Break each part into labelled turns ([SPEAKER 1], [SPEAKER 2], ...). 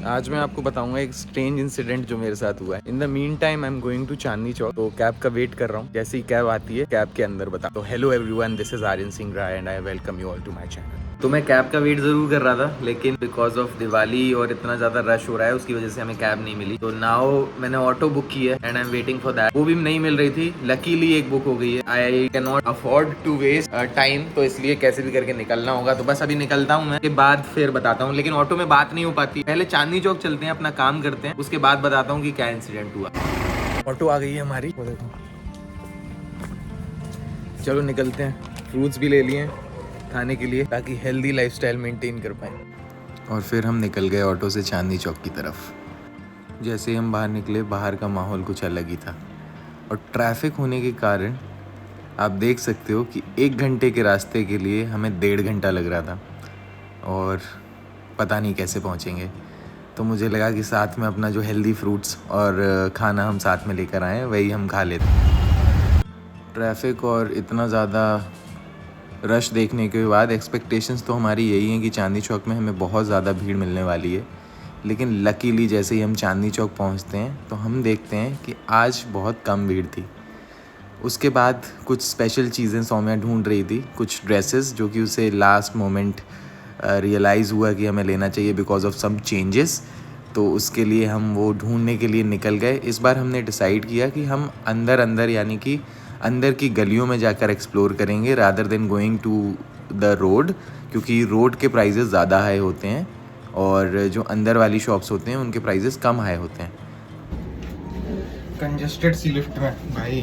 [SPEAKER 1] आज मैं आपको बताऊंगा एक स्ट्रेंज इंसिडेंट जो मेरे साथ हुआ है। In the mean time I am going to Chandni Chowk, तो कैब का वेट कर रहा हूँ। जैसे ही कैब आती है कैब के अंदर बता। तो hello everyone, this is Aryan Singh Rai and I welcome you all to my channel. तो मैं कैब का वेट जरूर कर रहा था, लेकिन बिकॉज ऑफ दिवाली और इतना ज्यादा रश हो रहा है उसकी वजह से हमें कैब नहीं मिली। तो नाउ मैंने ऑटो बुक की है and I am waiting for that. वो भी नहीं मिल रही थी, लकीली एक बुक हो गई है। I can not afford to waste time, तो इसलिए कैसे भी करके निकलना होगा। तो बस अभी निकलता हूँ मैं, के बाद फिर बताता हूँ। लेकिन ऑटो में बात नहीं हो पाती, पहले चांदनी चौक चलते हैं, अपना काम करते हैं, उसके बाद बताता हूँ कि क्या इंसिडेंट हुआ। ऑटो आ गई है हमारी, वो देखो। चलो निकलते हैं, फ्रूट्स भी ले लिए हैं खाने के लिए ताकि हेल्दी लाइफस्टाइल मेंटेन कर पाए। और फिर हम निकल गए ऑटो से चांदनी चौक की तरफ। जैसे ही हम बाहर निकले, बाहर का माहौल कुछ अलग ही था और ट्रैफिक होने के कारण आप देख सकते हो कि 1 घंटे के रास्ते के लिए हमें 1.5 घंटा लग रहा था और पता नहीं कैसे पहुँचेंगे। तो मुझे लगा कि साथ में अपना जो हेल्दी फ्रूट्स और खाना हम साथ में लेकर आए हैं वही हम खा लेते। ट्रैफिक और इतना ज़्यादा रश देखने के बाद एक्सपेक्टेशंस तो हमारी यही हैं कि चांदनी चौक में हमें बहुत ज़्यादा भीड़ मिलने वाली है। लेकिन लकीली जैसे ही हम चांदनी चौक पहुंचते हैं तो हम देखते हैं कि आज बहुत कम भीड़ थी। उसके बाद कुछ स्पेशल चीज़ें सौम्या ढूंढ रही थी, कुछ ड्रेसेस जो कि उसे लास्ट मोमेंट रियलाइज़ हुआ कि हमें लेना चाहिए बिकॉज ऑफ सम चेंजेस। तो उसके लिए हम वो ढूंढने के लिए निकल गए। इस बार हमने डिसाइड किया कि हम अंदर अंदर यानी कि अंदर की गलियों में जाकर एक्सप्लोर करेंगे rather than going to the road, क्योंकि रोड के प्राइजेस ज़्यादा हाई होते हैं और जो अंदर वाली शॉप्स होते हैं उनके प्राइजेस कम हाई होते हैं। कंजस्टेड सी लिफ्ट में भाई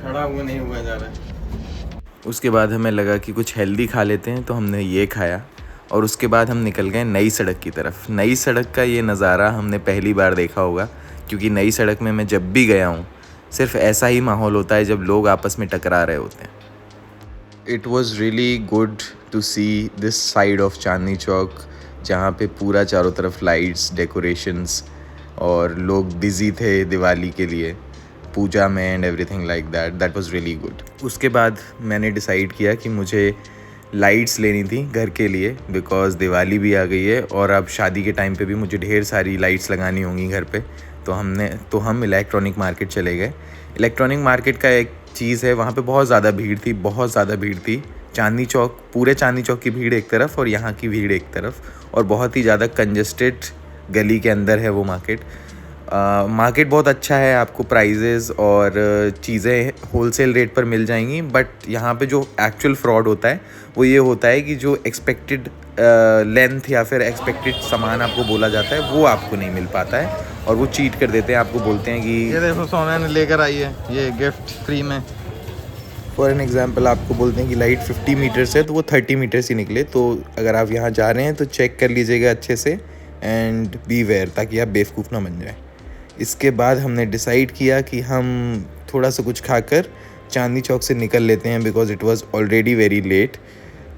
[SPEAKER 1] खड़ा हुआ नहीं हुआ जा रहा है। उसके बाद हमें लगा कि कुछ हेल्दी खा लेते हैं, तो हमने ये खाया और उसके बाद हम निकल गए नई सड़क की तरफ। नई सड़क का ये नज़ारा हमने पहली बार देखा होगा, क्योंकि नई सड़क में मैं जब भी गया हूँ सिर्फ ऐसा ही माहौल होता है जब लोग आपस में टकरा रहे होते हैं। It was really good to see this side of Chandni Chowk, जहाँ पे पूरा चारों तरफ लाइट्स, डेकोरेशंस और लोग बिज़ी थे दिवाली के लिए, पूजा में and everything like that. That was really good. उसके बाद मैंने डिसाइड किया कि मुझे लाइट्स लेनी थी घर के लिए, बिकॉज दिवाली भी आ गई है और अब शादी के टाइम पे भी मुझे ढेर सारी लाइट्स लगानी होंगी घर पे। तो हम इलेक्ट्रॉनिक मार्केट चले गए। इलेक्ट्रॉनिक मार्केट का एक चीज़ है, वहाँ पे बहुत ज़्यादा भीड़ थी, बहुत ज़्यादा भीड़ थी। चांदनी चौक, पूरे चांदनी चौक की भीड़ एक तरफ और यहाँ की भीड़ एक तरफ, और बहुत ही ज़्यादा कंजस्टेड गली के अंदर है वो मार्केट। मार्केट बहुत अच्छा है, आपको प्राइजेज़ और चीज़ें होलसेल रेट पर मिल जाएंगी। बट यहाँ पे जो एक्चुअल फ्रॉड होता है वो ये होता है कि जो एक्सपेक्टेड लेंथ या फिर एक्सपेक्टेड सामान आपको बोला जाता है वो आपको नहीं मिल पाता है और वो चीट कर देते हैं। आपको बोलते हैं कि
[SPEAKER 2] ये देखो सोना ने लेकर आई है ये गिफ्ट फ्री में।
[SPEAKER 1] फॉर एन एग्जांपल आपको बोलते हैं कि लाइट 50 मीटर्स है तो वो 30 मीटर्स ही निकले। तो अगर आप यहाँ जा रहे हैं तो चेक कर लीजिएगा अच्छे से एंड बी वेयर, ताकि आप बेवकूफ़ ना बन जाए। इसके बाद हमने डिसाइड किया कि हम थोड़ा सा कुछ खाकर चांदनी चौक से निकल लेते हैं, because it was already very late.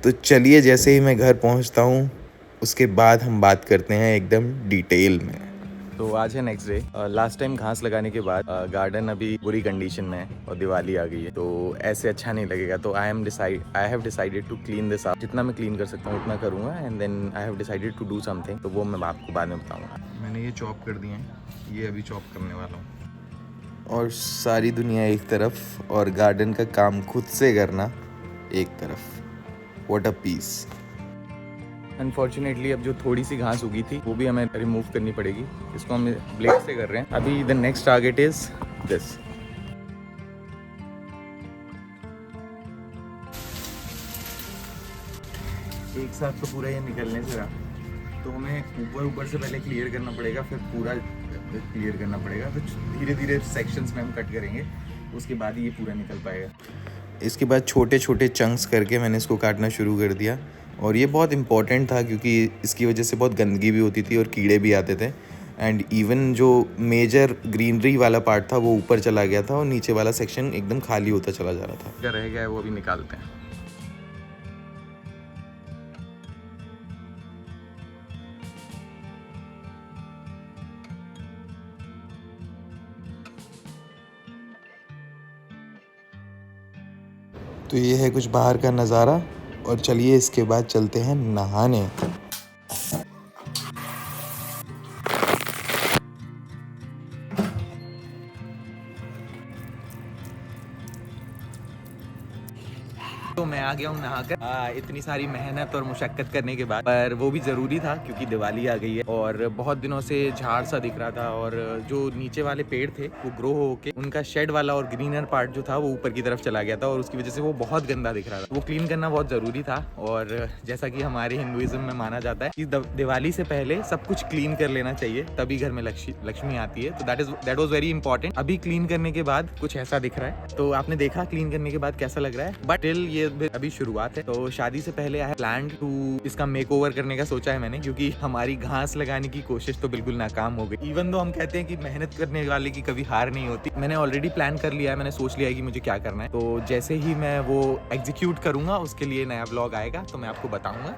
[SPEAKER 1] तो चलिए, जैसे ही मैं घर पहुंचता हूं उसके बाद हम बात करते हैं एकदम डिटेल में। तो आज है नेक्स्ट डे। लास्ट टाइम घास लगाने के बाद गार्डन अभी बुरी कंडीशन में है और दिवाली आ गई है, तो ऐसे अच्छा नहीं लगेगा। तो I have decided to clean this up. जितना मैं क्लीन कर सकता हूँ उतना करूँगा and then I have decided to do something, तो वो मैं आपको बाद में बताऊँगा। मैंने ये चॉप कर दिए हैं, ये अभी चॉप करने वाला हूँ। और सारी दुनिया एक तरफ और गार्डन का काम खुद से करना एक तरफ। What a piece. अनफॉर्चुनेटली अब जो थोड़ी सी घास उगी थी वो भी हमें रिमूव करनी पड़ेगी। इसको हम ब्लेड से कर रहे हैं। अभी the next target is this. एक साथ तो पूरा ये निकलने से रहा, तो हमें ऊपर से पहले क्लियर करना पड़ेगा, फिर पूरा क्लियर करना पड़ेगा। तो धीरे धीरे सेक्शंस में हम कट करेंगे, उसके बाद ही ये पूरा निकल पाएगा। इसके बाद छोटे छोटे चंक्स करके मैंने इसको काटना शुरू कर दिया, और ये बहुत इंपॉर्टेंट था क्योंकि इसकी वजह से बहुत गंदगी भी होती थी और कीड़े भी आते थे। एंड इवन जो मेजर ग्रीनरी वाला पार्ट था वो ऊपर चला गया था और नीचे वाला सेक्शन एकदम खाली होता चला जा रहा था। क्या रह गया है वो अभी निकालते हैं। तो ये है कुछ बाहर का नज़ारा, और चलिए इसके बाद चलते हैं नहाने। तो मैं आ गया हूँ नहाकर। इतनी सारी मेहनत और मुशक्कत करने के बाद, पर वो भी ज़रूरी था क्योंकि दिवाली आ गई है और बहुत दिनों से झाड़ सा दिख रहा था और जो नीचे वाले पेड़ थे वो ग्रो होके उनका शेड वाला और ग्रीनर पार्ट जो था वो ऊपर की तरफ चला गया था और उसकी वजह से वो बहुत गंदा दिख रहा था। वो क्लीन करना बहुत ज़रूरी था और जैसा कि हमारे हिंदुइज्म में माना जाता है कि दिवाली से पहले सब कुछ क्लीन कर लेना चाहिए, तभी घर में लक्ष्मी आती है। तो दैट वाज वेरी इंपॉर्टेंट। अभी क्लीन करने के बाद कुछ ऐसा दिख रहा है, तो आपने देखा क्लीन करने के बाद कैसा लग रहा है, बट टिल ये अभी शुरुआत है। तो शादी से पहले आई प्लान टू इसका मेकओवर करने का सोचा है मैंने, क्योंकि हमारी घास लगाने की कोशिश तो बिल्कुल नाकाम हो गई। इवन दो हम कहते हैं कि मेहनत करने वाले की कभी हार नहीं होती। मैंने ऑलरेडी प्लान कर लिया है, मैंने सोच लिया है कि मुझे क्या करना है। तो जैसे ही मैं वो एग्जीक्यूट करूंगा उसके लिए नया व्लॉग आएगा तो मैं आपको बताऊंगा।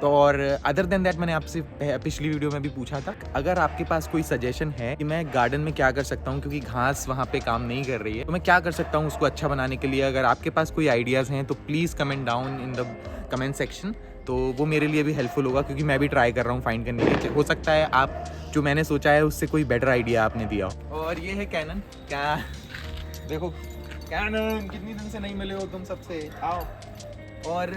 [SPEAKER 1] तो और अदर देन दैट मैंने आपसे पिछली वीडियो में भी पूछा था, अगर आपके पास कोई सजेशन है कि मैं गार्डन में क्या कर सकता हूँ, क्योंकि घास वहाँ पे काम नहीं कर रही है, तो मैं क्या कर सकता हूँ उसको अच्छा बनाने के लिए। अगर आपके पास कोई आइडियाज़ हैं तो please comment down in the comment section, तो वो मेरे लिए भी हेल्पफुल होगा क्योंकि मैं भी ट्राई कर रहा हूँ फाइंड करने के लिए। हो सकता है आप जो मैंने सोचा है उससे कोई बेटर आइडिया आपने दिया हो। और ये है कैनन। क्या देखो कैनन, कितनी दिन से नहीं मिले हो तुम सबसे, आओ। और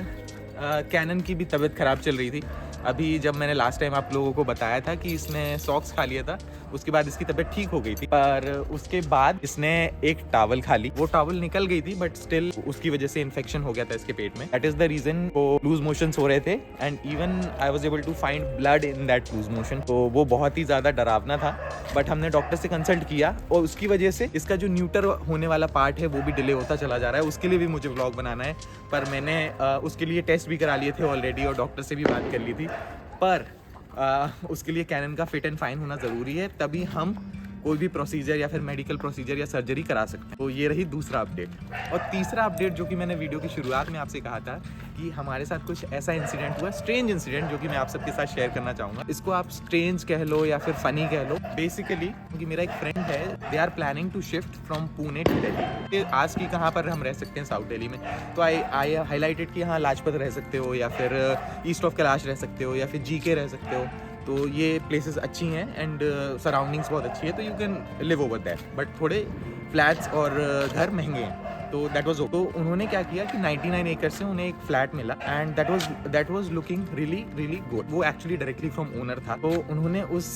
[SPEAKER 1] कैनन की भी तबीयत ख़राब चल रही थी। अभी जब मैंने लास्ट टाइम आप लोगों को बताया था कि इसने सॉक्स खा लिया था, उसके बाद इसकी तबीयत ठीक हो गई थी, पर उसके बाद इसने एक टॉवल खा ली। वो टॉवल निकल गई थी बट स्टिल उसकी वजह से इन्फेक्शन हो गया था इसके पेट में। दैट इज द रीजन वो लूज मोशंस हो रहे थे and even I was able to find blood in that loose motion. तो वो बहुत ही ज़्यादा डरावना था, बट हमने डॉक्टर से कंसल्ट किया और उसकी वजह से इसका जो न्यूटर होने वाला पार्ट है वो भी डिले होता चला जा रहा है। उसके लिए भी मुझे व्लॉग बनाना है, पर मैंने उसके लिए टेस्ट भी करा लिए थे ऑलरेडी और डॉक्टर से भी बात कर ली थी। पर उसके लिए कैनन का फिट एंड फाइन होना ज़रूरी है, तभी हम कोई भी प्रोसीजर या फिर मेडिकल प्रोसीजर या सर्जरी करा सकते हैं। तो ये रही दूसरा अपडेट। और तीसरा अपडेट जो कि मैंने वीडियो की शुरुआत में आपसे कहा था कि हमारे साथ कुछ ऐसा इंसिडेंट हुआ, स्ट्रेंज इंसिडेंट, जो कि मैं आप सबके साथ शेयर करना चाहूँगा। इसको आप स्ट्रेंज कह लो या फिर फ़नी कह लो। बेसिकली क्योंकि मेरा एक फ्रेंड है, they are planning to shift from Pune to Delhi. आज की कहाँ पर हम रह सकते हैं, साउथ दिल्ली में। तो आई हाईलाइटेड कि हाँ लाजपत रह सकते हो या फिर ईस्ट ऑफ कैलाश रह सकते हो या फिर जीके रह सकते हो। तो ये प्लेसेस अच्छी हैं एंड सराउंडिंग्स बहुत अच्छी है, तो you can live over that. But थोड़े फ्लैट्स और घर महंगे हैं, तो दैट वाज। तो उन्होंने क्या किया कि 99 एकड़ से उन्हें एक फ्लैट मिला and that was looking really good. वो एक्चुअली डायरेक्टली फ्रॉम ओनर था। तो उन्होंने उस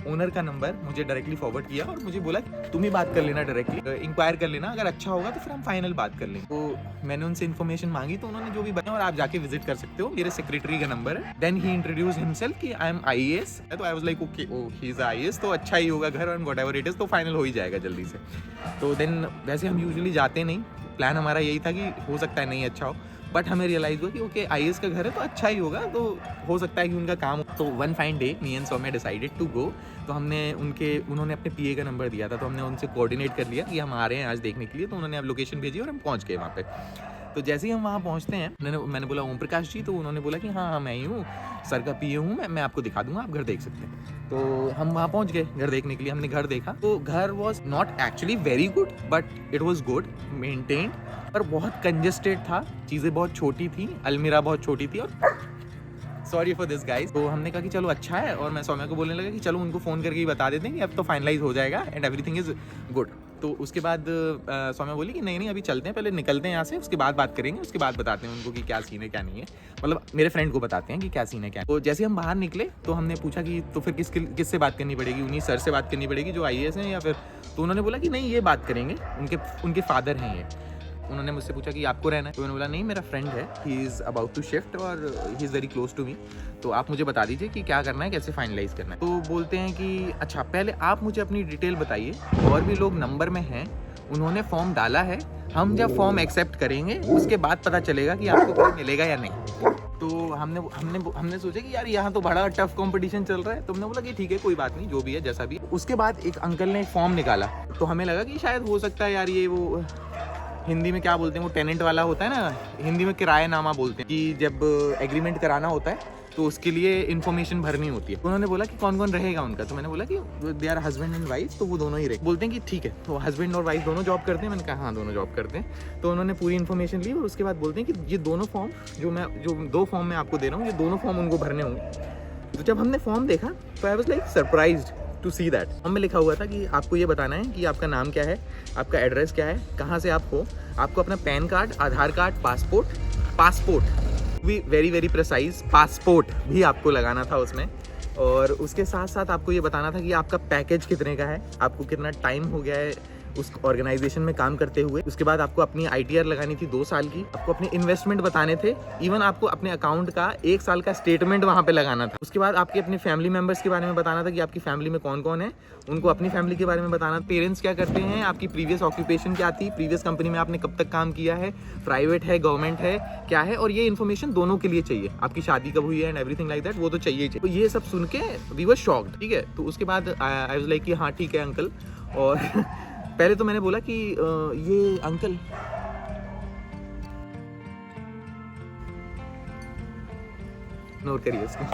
[SPEAKER 1] ओनर का नंबर मुझे डायरेक्टली फॉरवर्ड किया और मुझे बोला तुम ही बात कर लेना, डायरेक्टली इंक्वायर कर लेना, अगर अच्छा होगा तो फिर हम फाइनल बात कर लेंगे। तो मैंने उनसे इन्फॉर्मेशन मांगी, तो उन्होंने जो भी बताया, और आप जाके विजिट कर सकते हो, मेरे सेक्रेटरी का नंबर है। देन ही इंट्रोड्यूस हिमसेल्फ कि आई एम IAS। तो I was like okay, he is IAS, तो अच्छा ही होगा घर एंड व्हाटएवर इट इज, तो फाइनल हो ही जाएगा जल्दी से। तो देन वैसे हम यूजुअली जाते नहीं, प्लान हमारा यही था कि हो सकता है नहीं अच्छा हो, बट हमें रियलाइज हुआ कि ओके IAS का घर है तो अच्छा ही होगा, तो हो सकता है कि उनका काम हो। तो one fine day me and Saumya decided to go. तो उन्होंने अपने PA का नंबर दिया था, तो हमने उनसे कोऑर्डिनेट कर लिया कि हम आ रहे हैं आज देखने के लिए। तो उन्होंने अब लोकेशन भेजी और हम पहुंच गए वहाँ पे। तो जैसे ही हम वहाँ पहुँचते हैं, मैंने बोला ओम प्रकाश जी, तो उन्होंने बोला कि हाँ मैं ही हूँ, सर का PA हूँ मैं आपको दिखा दूंगा, आप घर देख सकते हैं। तो हम वहाँ पहुँच गए घर देखने के लिए। हमने घर देखा, तो घर was not actually very good, but it was good maintained, पर बहुत कंजेस्टेड था, चीज़ें बहुत छोटी थी, अलमीरा बहुत छोटी थी, और सॉरी फॉर दिस गाइस। तो हमने कहा कि चलो अच्छा है, और मैं सौम्या को बोलने लगा कि चलो उनको फ़ोन करके ही बता देते हैं कि अब तो फाइनलाइज हो जाएगा एंड एवरीथिंग इज़ गुड। तो उसके बाद सौम्या बोली कि नहीं अभी चलते हैं, पहले निकलते हैं यहाँ से, उसके बाद बात करेंगे, उसके बाद बताते हैं उनको कि क्या सीन है क्या नहीं है, मतलब मेरे फ्रेंड को बताते हैं कि क्या सीन है क्या। तो जैसे हम बाहर निकले तो हमने पूछा कि तो फिर किससे बात करनी पड़ेगी, उन्हीं सर से बात करनी पड़ेगी जो IAS हैं या फिर। तो उन्होंने बोला कि नहीं ये बात करेंगे, उनके फादर हैं ये। उन्होंने मुझसे पूछा कि आपको रहना है, तो मैंने बोला नहीं मेरा फ्रेंड है, he is about to shift और he is very close to me, तो आप मुझे बता दीजिए कि क्या करना है, कैसे फाइनलाइज करना है। तो बोलते हैं कि अच्छा पहले आप मुझे अपनी डिटेल बताइए, और भी लोग नंबर में हैं, उन्होंने फॉर्म डाला है, हम जब फॉर्म एक्सेप्ट करेंगे उसके बाद पता चलेगा कि आपको कोई मिलेगा या नहीं। तो हमने सोचा कि यार यहाँ तो बड़ा टफ कंपटीशन चल रहा है, तो हमने बोला कि ठीक है कोई बात नहीं, जो भी है जैसा भी। उसके बाद एक अंकल ने फॉर्म निकाला, तो हमें लगा कि शायद हो सकता है यार ये वो हिंदी में क्या बोलते हैं, वो टेनेंट वाला होता है ना, हिंदी में किरायानामा बोलते हैं, कि जब एग्रीमेंट कराना होता है तो उसके लिए इन्फॉर्मेशन भरनी होती है। तो उन्होंने बोला कि कौन कौन रहेगा उनका, तो मैंने बोला कि they are husband and wife, तो वो दोनों ही रहे। बोलते हैं कि ठीक है, तो हस्बैंड और वाइफ दोनों जॉब करते हैं। मैंने कहा हाँ दोनों जॉब करते हैं। तो उन्होंने पूरी इन्फॉर्मेशन ली और उसके बाद बोलते हैं कि ये दोनों फॉर्म जो 2 फॉर्म मैं आपको दे रहा हूँ, ये दोनों फॉर्म उनको भरने होंगे। तो जब हमने फॉर्म देखा तो I was like surprised to see that. Form में लिखा हुआ था कि आपको ये बताना है कि आपका नाम क्या है, आपका एड्रेस क्या है, कहाँ से आप हो, आपको अपना पैन कार्ड, आधार कार्ड, पासपोर्ट भी वेरी वेरी प्रिसाइज पासपोर्ट भी आपको लगाना था उसमें। और उसके साथ साथ आपको ये बताना था कि आपका पैकेज कितने का है, आपको कितना टाइम हो गया है उस ऑर्गेनाइजेशन में काम करते हुए। उसके बाद आपको अपनी ITR लगानी थी 2 साल की, आपको अपने इन्वेस्टमेंट बताने थे, इवन आपको अपने अकाउंट का 1 साल का स्टेटमेंट वहाँ पे लगाना था। उसके बाद आपके अपने फैमिली मेंबर्स के बारे में बताना था कि आपकी फैमिली में कौन कौन है, उनको अपनी फैमिली के बारे में बताना, पेरेंट्स क्या करते हैं, आपकी प्रीवियस ऑक्यूपेशन क्या थी, प्रीवियस कंपनी में आपने कब तक काम किया है, प्राइवेट है, गवर्नमेंट है, क्या है। और ये इन्फॉर्मेशन दोनों के लिए चाहिए, आपकी शादी कब हुई है एंड एवरीथिंग लाइक दैट, वो तो चाहिए ही चाहिए। तो ये सब सुन के वी वर शॉक्ड, ठीक है। तो उसके बाद आई वाज लाइक कि हाँ ठीक है अंकल। और पहले तो मैंने बोला कि ये अंकल, इग्नोर करिए इसको,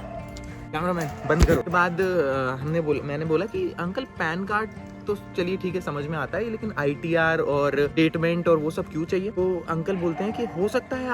[SPEAKER 1] कैमरामैन बंद करो। उसके बाद मैंने बोला कि अंकल पैन कार्ड तो चलिए ठीक है समझ में आता है, लेकिन ITR और स्टेटमेंट और वो सब क्यों चाहिए। तो अंकल बोलते हैं कि हो सकता है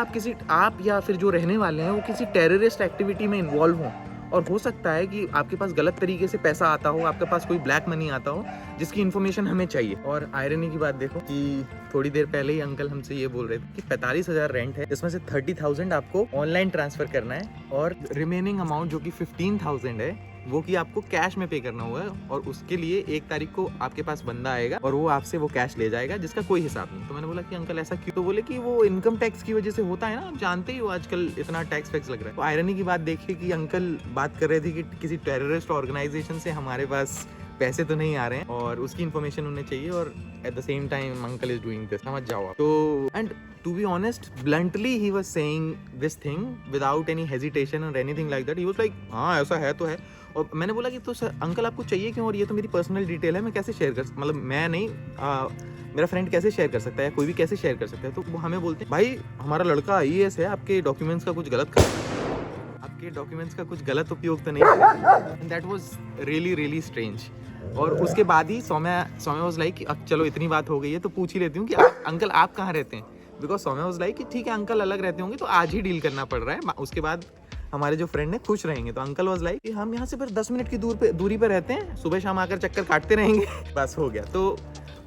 [SPEAKER 1] आप या फिर जो रहने वाले हैं वो किसी टेररिस्ट एक्टिविटी में इन्वॉल्व हों, और हो सकता है कि आपके पास गलत तरीके से पैसा आता हो, आपके पास कोई ब्लैक मनी आता हो जिसकी इन्फॉर्मेशन हमें चाहिए। और आयरनी की बात देखो कि थोड़ी देर पहले ही अंकल हमसे ये बोल रहे थे कि 45,000 रेंट है, जिसमें से 30,000 आपको ऑनलाइन ट्रांसफर करना है, और रिमेनिंग अमाउंट जो कि 15,000 है वो कि आपको कैश में पे करना होगा। और उसके लिए 1 तारीख को आपके पास बंदा आएगा और वो आपसे वो कैश ले जाएगा, जिसका कोई हिसाब नहीं। तो मैंने बोला कि अंकल ऐसा क्यों। तो बोले कि वो इनकम टैक्स की वजह से होता है ना, आप जानते ही हो आजकल इतना टैक्स वैक्स लग रहा है। तो आयरनी की बात देखिए कि अंकल बात कर रहे थे कि किसी टेररिस्ट ऑर्गेनाइजेशन से हमारे पास पैसे तो नहीं आ रहे हैं और उसकी इन्फॉर्मेशन उन्हें चाहिए, और at the same time uncle is doing this, समझ जाओ आप। तो and to be honest bluntly he was saying this thing without any hesitation और anything like that. He was like हाँ ऐसा है तो है। और मैंने बोला कि तो सर अंकल आपको चाहिए क्यों, और ये तो मेरी पर्सनल डिटेल है, मैं कैसे शेयर कर, मतलब मैं नहीं मेरा फ्रेंड कैसे शेयर कर सकता है, कोई भी कैसे शेयर कर सकता है। तो वो हमें बोलते हैं भाई हमारा लड़का IAS है, आपके डॉक्यूमेंट्स का कुछ गलत आपके डॉक्यूमेंट्स का कुछ गलत उपयोग तो नहीं है। And that was really strange. और उसके बाद ही सौम्या वाज लाइक चलो इतनी बात हो गई है तो पूछ ही लेती हूँ कि अंकल आप कहाँ रहते हैं, बिकॉज सौम्या वाज लाइक कि ठीक है अंकल अलग रहते होंगे तो आज ही डील करना पड़ रहा है, उसके बाद हमारे जो फ्रेंड है खुश रहेंगे। तो अंकल वाज लाइक कि हम यहाँ से फिर 10 मिनट की दूरी पे रहते हैं, सुबह शाम आकर चक्कर काटते रहेंगे बस हो गया। तो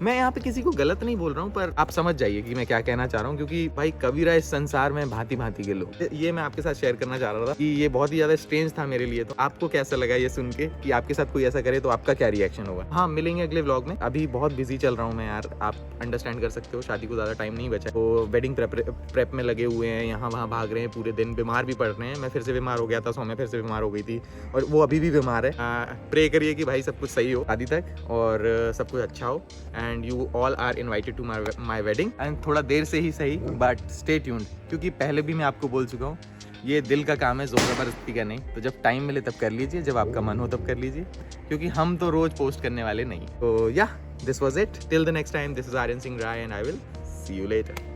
[SPEAKER 1] मैं यहाँ पे किसी को गलत नहीं बोल रहा हूँ, पर आप समझ जाइए कि मैं क्या कहना चाह रहा हूँ, क्योंकि भाई कबीरा इस संसार में भांति भांति के लोग, ये मैं आपके साथ शेयर करना चाह रहा था कि ये बहुत ही ज्यादा स्ट्रेंज था मेरे लिए। तो आपको कैसा लगा ये सुन के कि आपके साथ कोई ऐसा करे तो आपका क्या रिएक्शन होगा। हाँ मिलेंगे अगले व्लॉग में, अभी बहुत बिजी चल रहा हूँ मैं यार, आप अंडरस्टैंड कर सकते हो, शादी को ज्यादा टाइम नहीं बचा, तो वेडिंग प्रेप में लगे हुए हैं, यहाँ वहाँ भाग रहे हैं पूरे दिन, बीमार भी पड़ रहे हैं। मैं फिर से बीमार हो गया था, सौम्या फिर से बीमार हो गई थी, और वो अभी भी बीमार है। प्रे करिए कि भाई सब कुछ सही हो शादी तक और सब कुछ अच्छा हो, and you all are invited to my wedding. And थोड़ा देर से ही सही बट स्टे ट्यून्ड, क्योंकि पहले भी मैं आपको बोल चुका हूँ ये दिल का काम है, जोर जबरदस्ती का नहीं। तो जब टाइम मिले तब कर लीजिए, जब आपका मन हो तब कर लीजिए, क्योंकि हम तो रोज पोस्ट करने वाले नहीं। तो yeah this was it, till the next time, this is Aryan Singh Rai and I will see you letter.